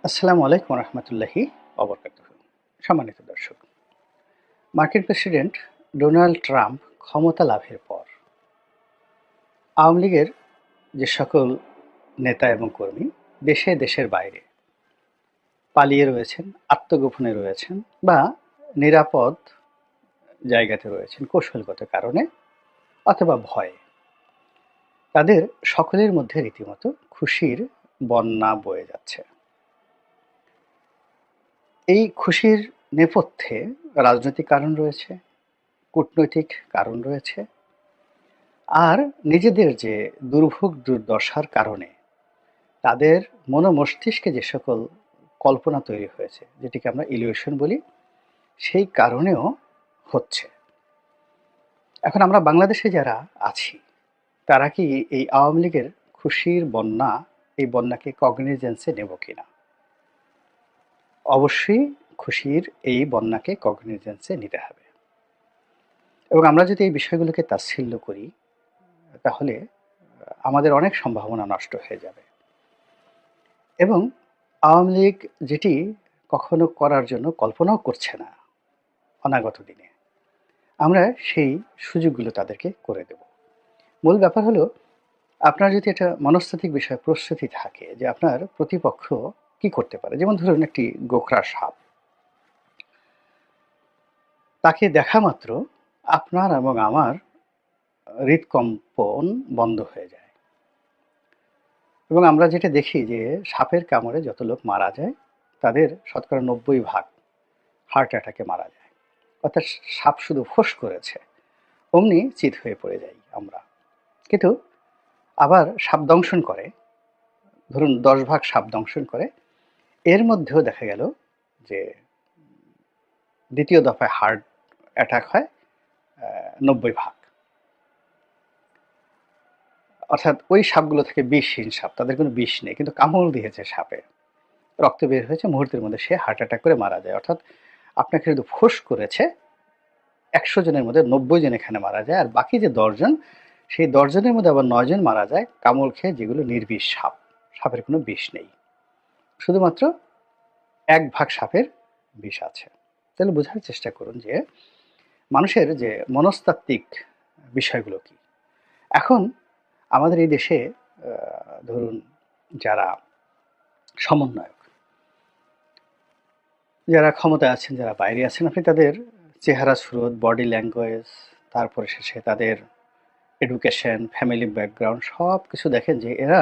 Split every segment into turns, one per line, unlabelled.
আসসালামু আলাইকুম রহমতুল্লাহি অবরকাতুহ। সম্মানিত দর্শক, মার্কিন প্রেসিডেন্ট ডোনাল্ড ট্রাম্প ক্ষমতা লাভের পর আওয়ামী লীগের যে সকল নেতা এবং কর্মী দেশে দেশের বাইরে পালিয়ে রয়েছেন, আত্মগোপনে রয়েছেন বা নিরাপদ জায়গাতে রয়েছেন কৌশলগত কারণে অথবা ভয়ে, তাদের সকলের মধ্যে রীতিমতো খুশির বন্যা বয়ে যাচ্ছে। এই খুশির নেপথ্যে রাজনৈতিক কারণ রয়েছে, কূটনৈতিক কারণ রয়েছে, আর নিজেদের যে দুর্ভোগ দুর্দশার কারণে তাদের মস্তিষ্কে যে সকল কল্পনা তৈরি হয়েছে, যেটিকে আমরা ইলিউশন বলি, সেই কারণেও হচ্ছে। এখন আমরা বাংলাদেশে যারা আছি, তারা কি এই আওয়ামী লীগের খুশির বন্যা, এই বন্যাকে কগনিজেন্সে নেব কিনা? অবশ্যই খুশির এই বন্যাকে কগনিজেন্সে নিতে হবে। এবং আমরা যদি এই বিষয়গুলোকে তাচ্ছিল্য করি, তাহলে আমাদের অনেক সম্ভাবনা নষ্ট হয়ে যাবে। এবং আওয়ামী লীগ যেটি কখনো করার জন্য কল্পনাও করছে না অনাগত দিনে, আমরা সেই সুযোগগুলো তাদেরকে করে দেব। মূল ব্যাপার হলো, আপনার যদি একটা মনস্তাত্ত্বিক বিষয়ে প্রস্তুতি থাকে যে আপনার প্রতিপক্ষ কি করতে পারে। যেমন ধরুন, একটি গোখরা সাপ, তাকে দেখা মাত্র আপনার এবং আমার হৃদকম্পন বন্ধ হয়ে যায়। এবং আমরা যেটা দেখি যে সাপের কামড়ে যত লোক মারা যায়, তাদের শতকরা 90% হার্ট অ্যাটাকে মারা যায়। অর্থাৎ সাপ শুধু ফোঁস করেছে, অমনি চিত হয়ে পড়ে যাই আমরা। কিন্তু আবার সাপ দংশন করে, ধরুন 10 ভাগ সাপ দংশন করে, এর মধ্যেও দেখা গেল যে দ্বিতীয় দফায় হার্ট অ্যাটাক হয় 90 ভাগ। অর্থাৎ ওই সাপগুলো থেকে বিষহীন সাপ, তাদের কোনো বিষ নেই, কিন্তু কামড় দিয়েছে সাপে, রক্ত বের হয়েছে, মুহূর্তের মধ্যে সে হার্ট অ্যাটাক করে মারা যায়। অর্থাৎ আপনাকে শুধু ফোঁস করেছে, 100 জনের মধ্যে 90 জন এখানে মারা যায়, আর বাকি যে 10 জন, সেই 10 জনের মধ্যে আবার 9 জন মারা যায় কামড় খেয়ে, যেগুলো নির্বিষ সাপ, সাপের কোনো বিষ নেই, শুধুমাত্র 1 ভাগ সাপের বিষ আছে। তাহলে বোঝার চেষ্টা করুন যে মানুষের যে মনস্তাত্ত্বিক বিষয়গুলো কি। এখন আমাদের এই দেশে ধরুন যারা সমন্বয়ক, যারা ক্ষমতায় আছেন, যারা বাইরে আছেন, আপনি তাদের চেহারা সুরত, বডি ল্যাঙ্গুয়েজ, তারপরে শেষে তাদের এডুকেশন, ফ্যামিলি ব্যাকগ্রাউন্ড সব কিছু দেখেন যে এরা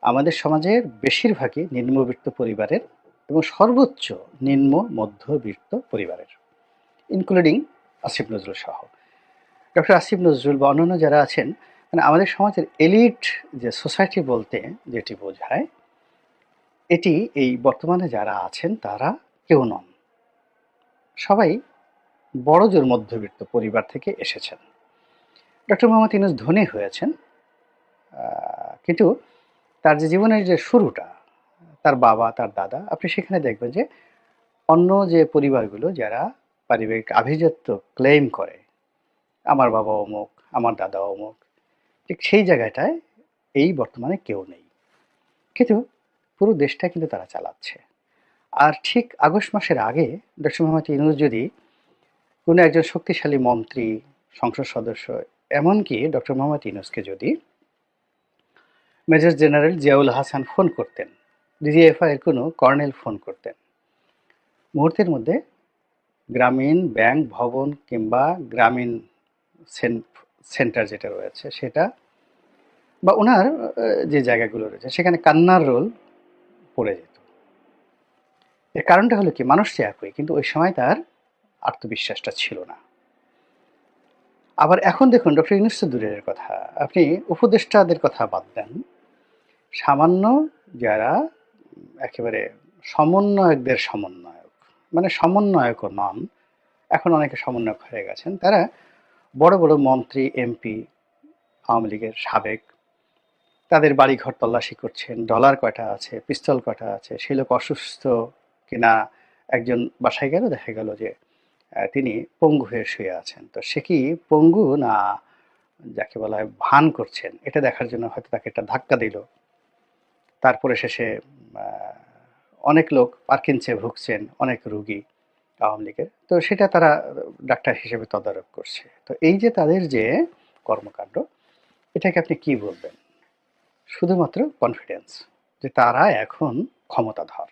আমাদের সমাজের বেশিরভাগই নিম্নবিত্ত পরিবারের এবং সর্বোচ্চ নিম্ন মধ্যবিত্ত পরিবারের, ইনক্লুডিং আসিফ নজরুল সহ। ডক্টর আসিফ নজরুল বা অন্যান্য যারা আছেন, মানে আমাদের সমাজের এলিট যে সোসাইটি বলতে যেটি বোঝায়, এটি এই বর্তমানে যারা আছেন তারা কেউ নন, সবাই বড়জোর মধ্যবিত্ত পরিবার থেকে এসেছেন। ডক্টর মোহাম্মদ ইউনূস ধনী হয়েছেন, কিন্তু তার যে জীবনের যে শুরুটা, তার বাবা, তার দাদা, আপনি সেখানে দেখবেন যে অন্য যে পরিবারগুলো যারা পারিবারিক আভিজাত্য ক্লেম করে, আমার বাবা অমুক, আমার দাদা অমুক, ঠিক সেই জায়গাটায় এই বর্তমানে কেউ নেই। কিন্তু পুরো দেশটা কিন্তু তারা চালাচ্ছে। আর ঠিক আগস্ট মাসের আগে ডক্টর মোহাম্মদ ইউনূস যদি কোনো একজন শক্তিশালী মন্ত্রী, সংসদ সদস্য, এমনকি ডক্টর মোহাম্মদ ইউনূসকে যদি major general Ziaul Hasan phone করতেন, ডিজিএফআই এর কোনো কর্নেল ফোন করতেন, মুহূর্তের মধ্যে গ্রামীণ ব্যাংক ভবন কিংবা গ্রামীণ সেন্টার যেটা রয়েছে সেটা, বা ওনার যে জায়গাগুলো রয়েছে সেখানে কান্নার রোল পড়ে যেত। এর কারণটা হলো কি, মানুষ তো একই, কিন্তু ওই সময় তার আত্মবিশ্বাসটা ছিল না। আবার এখন দেখুন, ডক্টর ইউনূস তো দূরের কথা, আপনি উপদেষ্টাদের কথা বাদ দেন, সামান্য যারা একেবারে সমন্বয়কদের সমন্বয়ক, মানে সমন্বয়কও নন, এখন অনেকে সমন্বয়ক হয়ে গেছেন, তারা বড় বড় মন্ত্রী, এমপি, আওয়ামী লীগের সাবেক, তাদের বাড়িঘর তল্লাশি করছেন, ডলার কয়টা আছে, পিস্তল কয়টা আছে, সে লোক অসুস্থ কিনা, একজন বাসায় গেল, দেখা গেল যে তিনি পঙ্গু হয়ে শুয়ে আছেন, তো সে কি পঙ্গু না যাকে বলা হয় ভান করছেন, এটা দেখার জন্য হয়তো তাকে একটা ধাক্কা দিল, তারপরে শেষে অনেক লোক পার্কিনসে ভুগছেন, অনেক রোগী আওয়ামী লীগের। তো সেটা তারা ডাক্তার হিসেবে তদারক করছে। তো এই যে তাদের যে কর্মকাণ্ড, এটাকে আপনি কি বলবেন? শুধুমাত্র কনফিডেন্স যে তারা এখন ক্ষমতাধর।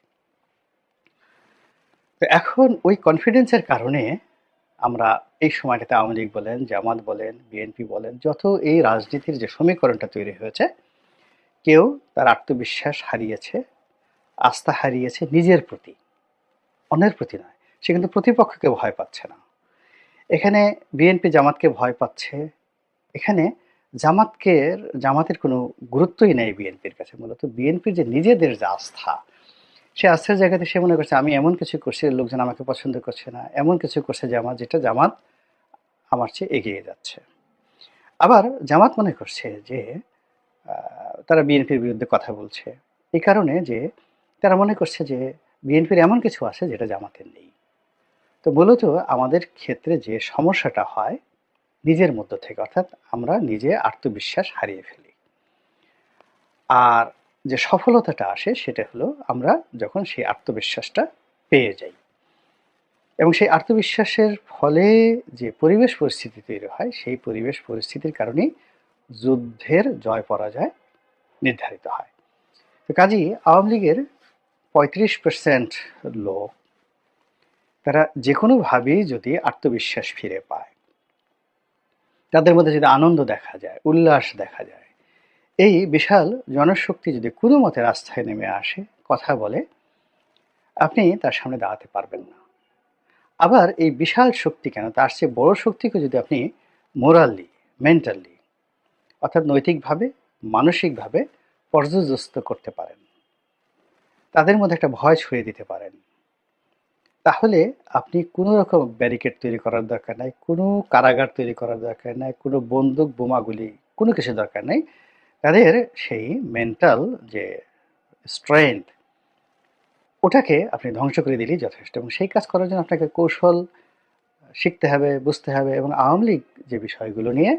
তো এখন ওই কনফিডেন্সের কারণে আমরা এই সময়টাতে আওয়ামী লীগ বলেন, জামাত বলেন, বিএনপি বলেন, যত এই রাজনীতির যে সমীকরণটা তৈরি হয়েছে, কেউ তার আত্মবিশ্বাস হারিয়েছে, আস্থা হারিয়েছে নিজের প্রতি, অন্যের প্রতি নয়। সে কিন্তু প্রতিপক্ষকে ভয় পাচ্ছে না। এখানে বিএনপি জামাতকে ভয় পাচ্ছে। এখানে জামাতের কোনো গুরুত্বই নেই বিএনপির কাছে। মূলত বিএনপির যে নিজেদের যে আস্থা, সে আস্থার জায়গাতে সে মনে করছে আমি এমন কিছু করছি লোকজন আমাকে পছন্দ করছে না, এমন কিছু করছে জামাত যেটা জামাত আমার চেয়ে এগিয়ে যাচ্ছে। আবার জামাত মনে করছে যে তারা বিএনপির বিরুদ্ধে কথা বলছে এই কারণে যে তারা মনে করছে যে বিএনপির এমন কিছু আছে যেটা জামাতের নেই। তো মূলত আমাদের ক্ষেত্রে যে সমস্যাটা হয় নিজের মধ্য থেকে, অর্থাৎ আমরা নিজে আত্মবিশ্বাস হারিয়ে ফেলি। আর যে সফলতাটা আসে সেটা হলো আমরা যখন সেই আত্মবিশ্বাসটা পেয়ে যাই, এবং সেই আত্মবিশ্বাসের ফলে যে পরিবেশ পরিস্থিতি তৈরি হয় সেই পরিবেশ পরিস্থিতির কারণেই যুদ্ধের জয় পরাজয় নির্ধারিত হয়। তো কাজেই আওয়ামী লীগের ৩৫% লোক তারা যে কোনোভাবেই যদি আত্মবিশ্বাস ফিরে পায়, তাদের মধ্যে যদি আনন্দ দেখা যায়, উল্লাস দেখা যায়, এই বিশাল জনশক্তি যদি কোনো মতে রাস্তায় নেমে আসে, কথা বলে, আপনি তার সামনে দাঁড়াতে পারবেন না। আবার এই বিশাল শক্তি কেন, তার চেয়ে বড় শক্তিকে যদি আপনি মোরালি, মেন্টালি, অর্থাৎ নৈতিকভাবে, মানসিকভাবে পর্যদস্ত করতে পারেন, তাদের মধ্যে একটা ভয় ছড়িয়ে দিতে পারেন, তাহলে আপনি কোনো রকম ব্যারিকেড তৈরি করার দরকার নাই, কোনো কারাগার তৈরি করার দরকার নাই, কোনো বন্দুক বোমাগুলি কোনো কিছু দরকার নেই। তাদের সেই মেন্টাল যে স্ট্রেংথ, ওটাকে আপনি ধ্বংস করে দিলেই যথেষ্ট। এবং সেই কাজ করার জন্য আপনাকে কৌশল শিখতে হবে, বুঝতে হবে। এবং আওয়ামী লীগ যে বিষয়গুলো নিয়ে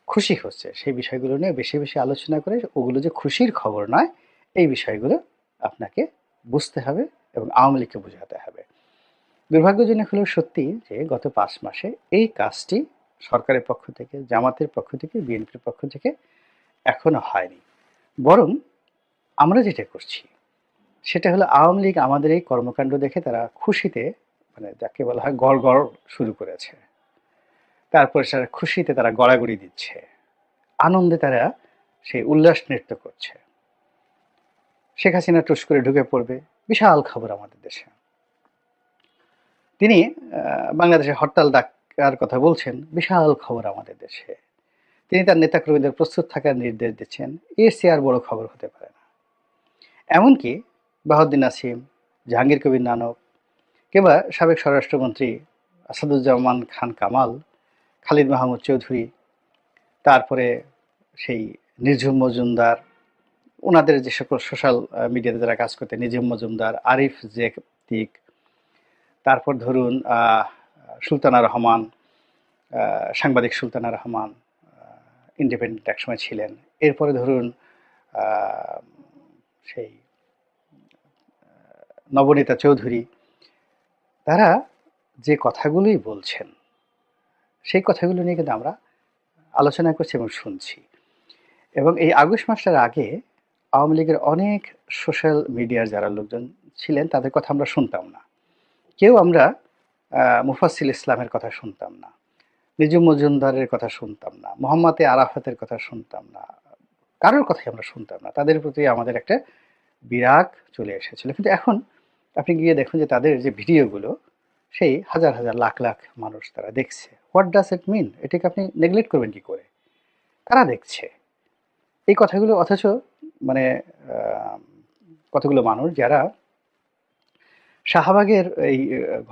খুশি হচ্ছে সেই বিষয়গুলো নিয়ে বেশি বেশি আলোচনা করে ওগুলো যে খুশির খবর নয়, এই বিষয়গুলো আপনাকে বুঝতে হবে এবং আওয়ামী লীগকে বোঝাতে হবে। দুর্ভাগ্যজনক হলেও সত্যি যে গত ৫ মাসে এই কাজটি সরকারের পক্ষ থেকে, জামাতের পক্ষ থেকে, বিএনপির পক্ষ থেকে এখনো হয়নি। বরং আমরা যেটা করছি সেটা হলো আওয়ামী লীগ আমাদের এই কর্মকাণ্ড দেখে তারা খুশিতে, মানে যাকে বলা হয় গড় শুরু করেছে। তারপরে সেটা খুশিতে তারা গড়াগড়ি দিচ্ছে, আনন্দে তারা সেই উল্লাস নৃত্য করছে। শেখ হাসিনা টুস করে ঢুকে পড়বে, বিশাল খবর আমাদের দেশে। তিনি বাংলাদেশে হরতাল ডাকার কথা বলছেন, বিশাল খবর আমাদের দেশে। তিনি তার নেতাকর্মীদের প্রস্তুত থাকার নির্দেশ দিচ্ছেন, এর চেয়ে আর বড় খবর হতে পারে না। এমনকি বাহাউদ্দিন নাসিম, জাহাঙ্গীর কবির নানক, কিংবা সাবেক স্বরাষ্ট্রমন্ত্রী আসাদুজ্জামান খান কামাল, খালিদ মাহমুদ চৌধুরী, তারপরে সেই নিঝুম মজুমদার, ওনাদের যে সকল সোশ্যাল মিডিয়াতে যারা কাজ করতেন, নিঝুম মজুমদার, আরিফ জেতিক, তারপর ধরুন সুলতানা রহমান, সাংবাদিক সুলতানা রহমান, ইন্ডিপেন্ডেন্ট একসময় ছিলেন। এরপরে ধরুন সেই নবনীতা চৌধুরী, তারা যে কথাগুলোই বলছেন সেই কথাগুলো নিয়ে কিন্তু আমরা আলোচনা করছি এবং শুনছি। এবং এই আগস্ট মাসটার আগে আওয়ামী লীগের অনেক সোশ্যাল মিডিয়ার যারা লোকজন ছিলেন তাদের কথা আমরা শুনতাম না। কেউ আমরা মুফাসিল ইসলামের কথা শুনতাম না, নিঝুম মজুমদারের কথা শুনতাম না, মোহাম্মদ আরাফাতের কথা শুনতাম না, কারোর কথাই আমরা শুনতাম না। তাদের প্রতি আমাদের একটা বিরাগ চলে এসেছিল। কিন্তু এখন আপনি গিয়ে দেখুন যে তাদের যে ভিডিওগুলো সেই হাজার হাজার লাখ লাখ মানুষ তারা দেখছে। হোয়াট ডাজ ইট মিন? এটাকে আপনি নেগলেক্ট করবেন কি করে? কারা দেখছে এই কথাগুলো? অথচ মানে কতগুলো মানুষ যারা শাহবাগের এই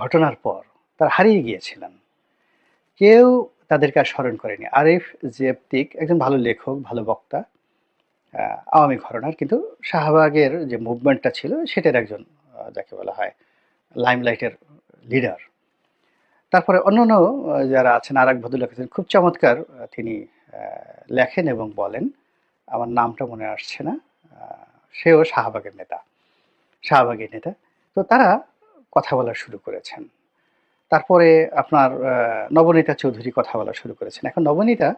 ঘটনার পর তারা হারিয়ে গিয়েছিলেন, কেউ তাদেরকে আর স্মরণ করেনি। আরিফ জেবতিক একজন ভালো লেখক, ভালো বক্তা, আওয়ামী ঘরানার, কিন্তু শাহবাগের যে মুভমেন্টটা ছিল সেটার একজন যাকে বলা হয় লাইমলাইটের লিডার। তারপরে অন্যান্য যারা আছেন, আর এক ভদ্রলোক আছেন খুব চমৎকার, তিনি লেখেন এবং বলেন, আমার নামটা মনে আসছে না, সেও শাহবাগের নেতা। শাহবাগী নেতা। তো তারা কথা বলা শুরু করেছেন। তারপরে আপনার নবনীতা চৌধুরী কথা বলা শুরু করেছেন। এখন নবনীতা,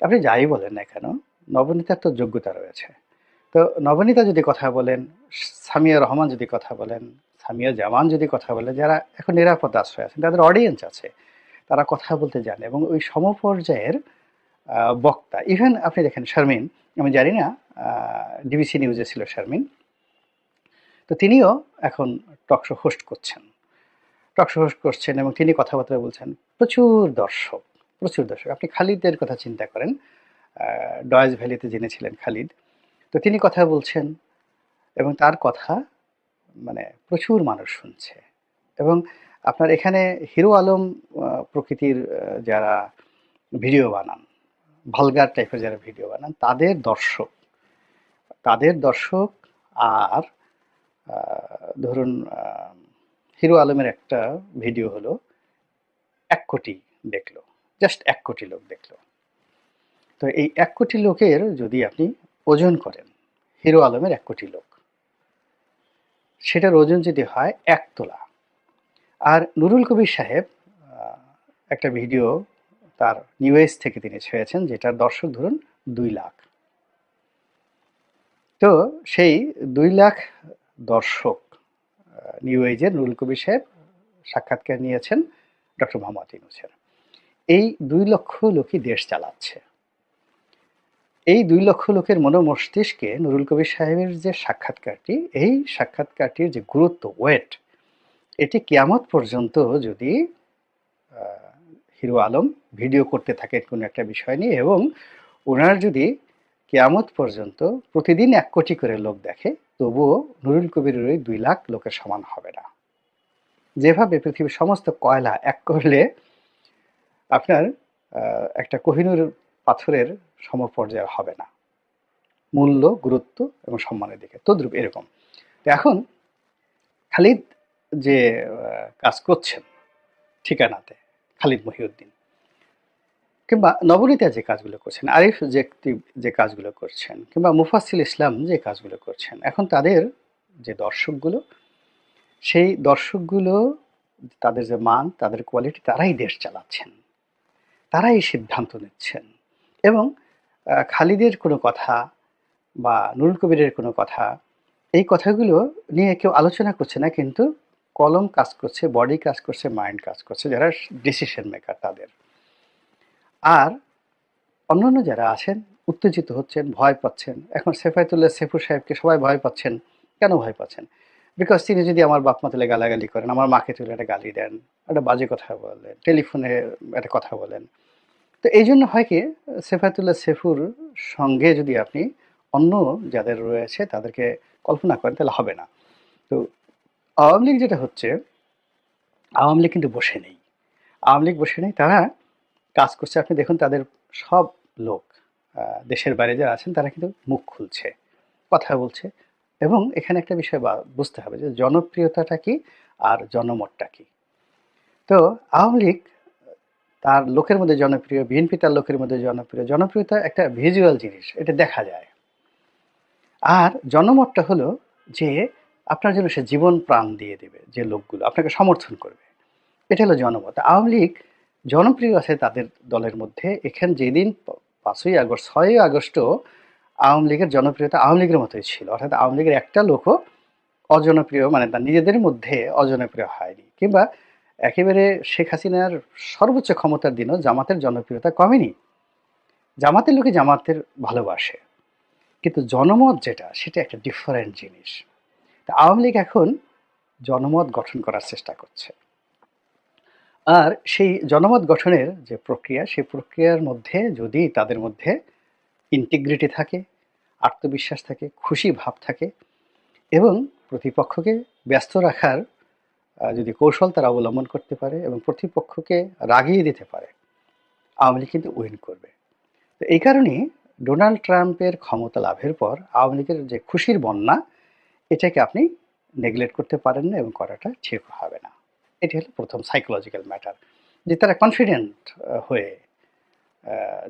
আপনি যাই বলেন না কেন, নবনীতার তো যোগ্যতা রয়েছে। তো নবনীতা যদি কথা বলেন, সামিয়া রহমান যদি কথা বলেন, সামিয়া জামান যদি কথা বলেন, যারা এখন নিরাপদ আশ্রয় আছেন, তাদের অডিয়েন্স আছে, তারা কথা বলতে জানে এবং ওই সমপর্যায়ের বক্তা। ইভেন আপনি দেখেন শারমিন, আমি জানি না ডিবিসি নিউজে ছিল শারমিন, তো তিনিও এখন টকশো হোস্ট করছেন, টকশো হোস্ট করছেন এবং তিনি কথাবার্তা বলছেন। প্রচুর দর্শক, প্রচুর দর্শক। আপনি খালিদের কথা চিন্তা করেন, ডয়েজ ভ্যালিতে যিনি ছিলেন খালিদ, তো তিনি কথা বলছেন এবং তার কথা মানে প্রচুর মানুষ শুনছে। এবং আপনার এখানে হিরো আলম প্রকৃতির যারা ভিডিও বানান, ভালগার টাইপের যারা ভিডিও বানান, তাদের দর্শক আর ধরুন হিরো আলমের একটা ভিডিও হলো 1 কোটি দেখলো, জাস্ট 1 কোটি লোক দেখলো। তো এই 1 কোটি লোকের যদি আপনি ওজন করেন, হিরো আলমের 1 কোটি লোক, সেটার ওজন যদি হয় 1 তোলা। আর নুরুল কবির সাহেব একটা ভিডিও তার নিউ এজ থেকে তিনি ছেড়েছেন, যেটার দর্শক ধরুন 2 লাখ। তো সেই 2 লাখ দর্শক নিউ এজের নুরুল কবির সাহেব সাক্ষাৎকার নিয়েছেন ডক্টর মোহাম্মদ ইউনূসের। এই 2 লক্ষ লোকই দেশ চালাচ্ছে। এই 2 লক্ষ লোকের মনোমস্তিষ্কে নুরুল কবির সাহেবের যে সাক্ষাৎকারটি, এই সাক্ষাৎকারটির যে গুরুত্ব, ওয়েট, এটি কিয়ামত পর্যন্ত যদি হিরো আলম ভিডিও করতে থাকেন কোনো একটা বিষয় নিয়ে, এবং ওনার যদি কিয়ামত পর্যন্ত প্রতিদিন 1 কোটি করে লোক দেখে, তবুও নুরুল কবিরের ওই 2 লাখ লোকের সমান হবে না। যেভাবে পৃথিবীর সমস্ত কয়লা এক করলে আপনার একটা কোহিনূর পাথরের সমপর্যায়ের হবে না, মূল্য, গুরুত্ব এবং সম্মানের দিকে তদ্রূপ এরকম। তো এখন খালিদ যে কাজ করছেন ঠিকানাতে, খালিদ মহিউদ্দিন, কিংবা নবনীতা যে কাজগুলো করছেন, আরিফ যে কাজগুলো করছেন, কিংবা মুফাসসিল ইসলাম যে কাজগুলো করছেন, এখন তাদের যে দর্শকগুলো, সেই দর্শকগুলো, তাদের যে মান, তাদের কোয়ালিটি, তারাই দেশ চালাচ্ছেন, তারাই সিদ্ধান্ত নিচ্ছেন। এবং খালিদের কোনো কথা বা নুরুল কবিরের কোনো কথা, এই কথাগুলো নিয়ে কেউ আলোচনা করছে না, কিন্তু কলম কাজ করছে, বডি কাজ করছে, মাইন্ড কাজ করছে, যারা ডিসিশন মেকার তাদের। আর অন্যান্য যারা আছেন উত্তেজিত হচ্ছেন, ভয় পাচ্ছেন। এখন সেফায়েতুল্লাহ সেফু সাহেবকে সবাই ভয় পাচ্ছেন। কেন ভয় পাচ্ছেন? বিকজ তিনি যদি আমার বাপ মা তুলে গালাগালি করেন, আমার মাকে তুলে একটা গালি দেন, একটা বাজে কথা বলেন, টেলিফোনে একটা কথা বলেন, তো এই জন্য হয় কি, সেফায়েতুল্লাহ সেফুর সঙ্গে যদি আপনি অন্য যাদের রয়েছে তাদেরকে কল্পনা করেন, তাহলে হবে না। তো আওয়ামী লীগ যেটা হচ্ছে, আওয়ামী লীগ কিন্তু বসে নেই। আওয়ামী লীগ বসে নেই, তারা কাজ করছে। আপনি দেখুন তাদের সব লোক দেশের বাইরে যারা আছেন, তারা কিন্তু মুখ খুলছে, কথা বলছে। এবং এখানে একটা বিষয় বুঝতে হবে যে জনপ্রিয়তাটা কি আর জনমতটা কি। তো আওয়ামী লীগ তার লোকের মধ্যে জনপ্রিয়, বিএনপি তার লোকের মধ্যে জনপ্রিয়। জনপ্রিয়তা একটা ভিজুয়াল জিনিস, এটা দেখা যায়। আর জনমতটা হলো যে আপনার জন্য সে জীবন প্রাণ দিয়ে দেবে, যে লোকগুলো আপনাকে সমর্থন করবে, এটা হলো জনমত। আওয়ামী লীগ জনপ্রিয় আছে তাদের দলের মধ্যে। এখানে যেদিন 5ই আগস্ট, 6ই আগস্টও আওয়ামী লীগের জনপ্রিয়তা আওয়ামী লীগের মতোই ছিল, অর্থাৎ আওয়ামী লীগের একটা লোকও অজনপ্রিয়, মানে তার নিজেদের মধ্যে অজনপ্রিয় হয়নি। কিংবা একেবারে শেখ হাসিনার সর্বোচ্চ ক্ষমতার দিনও জামাতের জনপ্রিয়তা কমেনি। জামাতের লোকে জামাতের ভালোবাসে, কিন্তু জনমত যেটা, সেটা একটা ডিফারেন্ট জিনিস। তা আওয়ামী লীগ এখন জনমত গঠন করার চেষ্টা করছে। আর সেই জনমত গঠনের যে প্রক্রিয়া, সেই প্রক্রিয়ার মধ্যে যদি তাদের মধ্যে ইন্টিগ্রিটি থাকে, আত্মবিশ্বাস থাকে, খুশি ভাব থাকে, এবং প্রতিপক্ষকে ব্যস্ত রাখার যদি কৌশল তারা অবলম্বন করতে পারে এবং প্রতিপক্ষকে রাগিয়ে দিতে পারে, আওয়ামী লীগ কিন্তু উইন করবে। তো এই কারণেই ডোনাল্ড ট্রাম্পের ক্ষমতা লাভের পর আওয়ামী লীগের যে খুশির বন্যা, এটাকে আপনি নেগলেক্ট করতে পারেন না এবং করাটা ঠিক হবে না। এটি হলো প্রথম সাইকোলজিক্যাল ম্যাটার, যে তারা কনফিডেন্ট হয়ে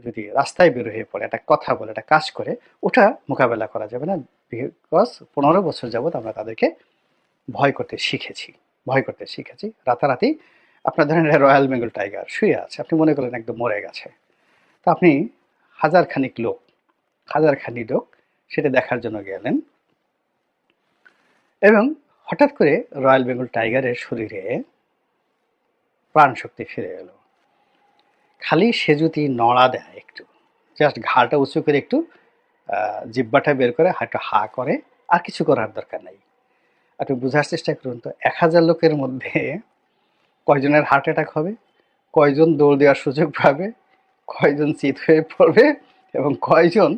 যদি রাস্তায় বের হয়ে পড়ে, একটা কথা বলে, একটা কাজ করে, ওটা মোকাবেলা করা যাবে না। বিকজ 15 বছর যাবৎ আমরা তাদেরকে ভয় করতে শিখেছি রাতারাতি। আপনার ধরেন রয়্যাল বেঙ্গল টাইগার শুয়ে আছে, আপনি মনে করলেন একদম মরে গেছে, তা আপনি হাজার খানিক লোক সেটা দেখার জন্য গেলেন, এবং হঠাৎ করে রয়্যাল বেঙ্গল টাইগারের শরীরে প্রাণশক্তি ফিরে এলো। খালি সে যদি নড়া দেয় একটু, জাস্ট ঘাড়টা উঁচু করে একটু জিহ্বাটা বের করে একটু হা করে, আর কিছু করার দরকার নাই। আপনি বোঝার চেষ্টা করুন তো, 1000 লোকের মধ্যে কয়জনের হার্ট অ্যাটাক হবে, কয়জন দৌড় দেওয়ার সুযোগ পাবে, কয়জন চিত হয়ে পড়বে, এবং কয়জন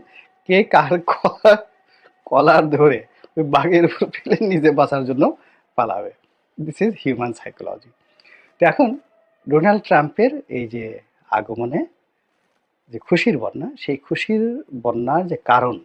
কে কার কলার ধরে ওই বাঘের উপর ফেলে নিজে বাঁচার জন্য পালাবে। This is human psychology. তো এখন ডোনাল্ড ট্রাম্পের এই যে আগমনে যে খুশির বন্যা, সেই খুশির বন্যার যে কারণ